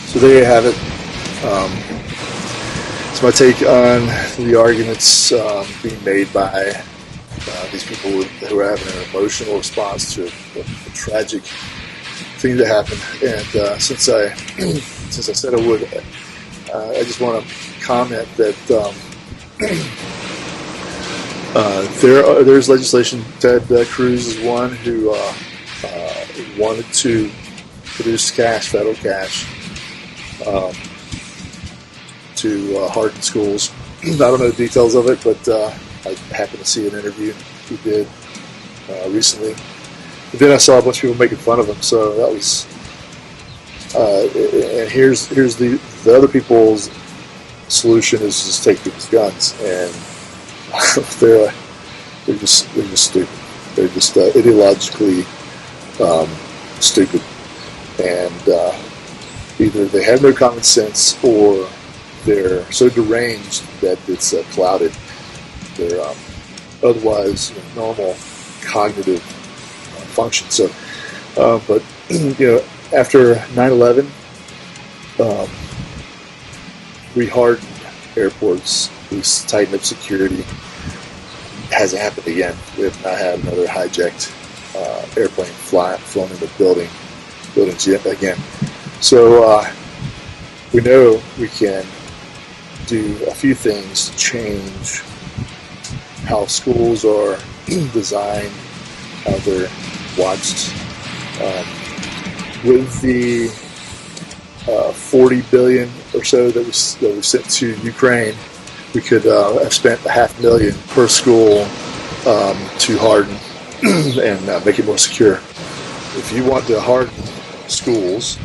So there you have it. It's my take on the arguments being made by these people who are having an emotional response to a tragic thing that happened. And since I said I would, I just want to comment that there's legislation. Ted Cruz is one who wanted to produce federal cash, to harden schools. I don't know the details of it, but I happened to see an interview he did recently. But then I saw a bunch of people making fun of him, so that was. And here's the other people's solution is just take people's guns, and they're just stupid. They're just ideologically stupid, and either they have no common sense or they're so deranged that it's clouded their otherwise normal cognitive function. So, but after 9/11, we hardened airports, we tightened up security. It hasn't happened again. We have not had another hijacked airplane flown into buildings yet again. So we know we can do a few things to change how schools are designed, how they're watched. With the $40 billion or so that we sent to Ukraine, we could have spent $500,000 per school to harden and make it more secure. If you want to harden schools,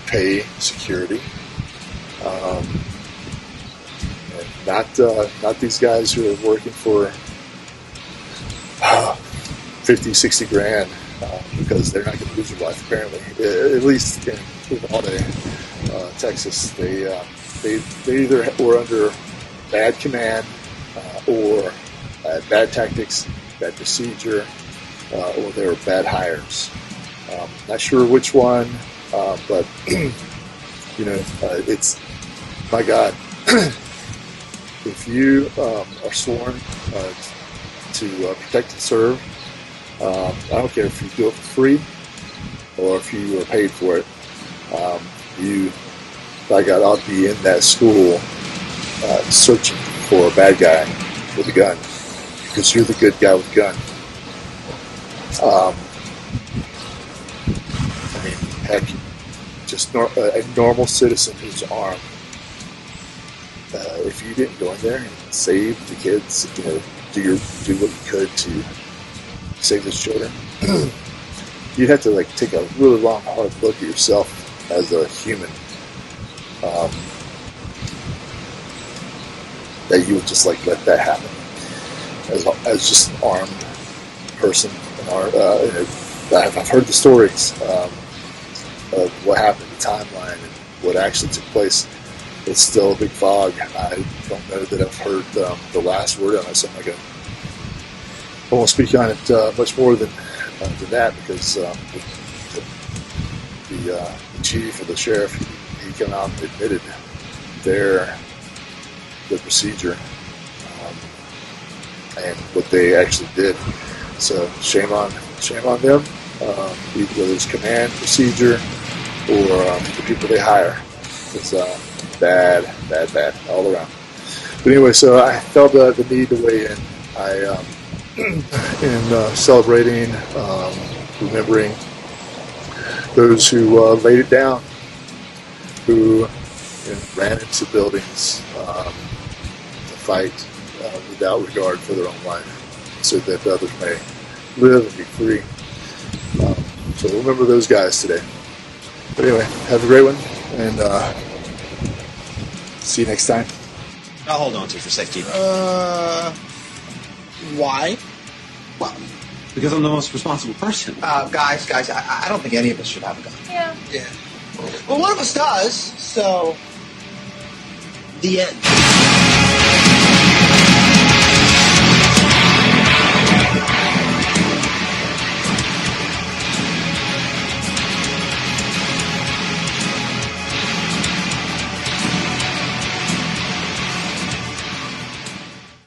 pay security, and not these guys who are working for 50, 60 grand because they're not going to lose their life. Apparently, at least in Uvalde, Texas, they either were under bad command or bad tactics, bad procedure, or they were bad hires. Not sure which one, but it's, my God, if you are sworn to protect and serve, I don't care if you do it for free or if you are paid for it, you, by God, ought to be in that school searching for a bad guy with a gun, because you're the good guy with a gun. I mean, heck, just a normal citizen who's armed. If you didn't go in there and save the kids, do what you could to save those children, you'd have to take a really long, hard look at yourself as a human. That you would just let that happen as just an armed person. I've heard the stories of what happened, the timeline, and what actually took place. It's still a big fog. I don't know that I've heard the last word on it, so I won't speak on it much more than that, because the chief or the sheriff, he came out and admitted their procedure and what they actually did. So shame on them, whether it's command, procedure, or the people they hire. It's bad all around. But anyway, so I felt the need to weigh in. In celebrating, remembering those who laid it down, who ran into buildings to fight without regard for their own life, so that others may live and be free. So remember those guys today. But anyway, have a great one, and see you next time. I'll hold on to it for safety. Why? Well, because I'm the most responsible person. Guys, I don't think any of us should have a gun. Yeah. Well, one of us does, so the end.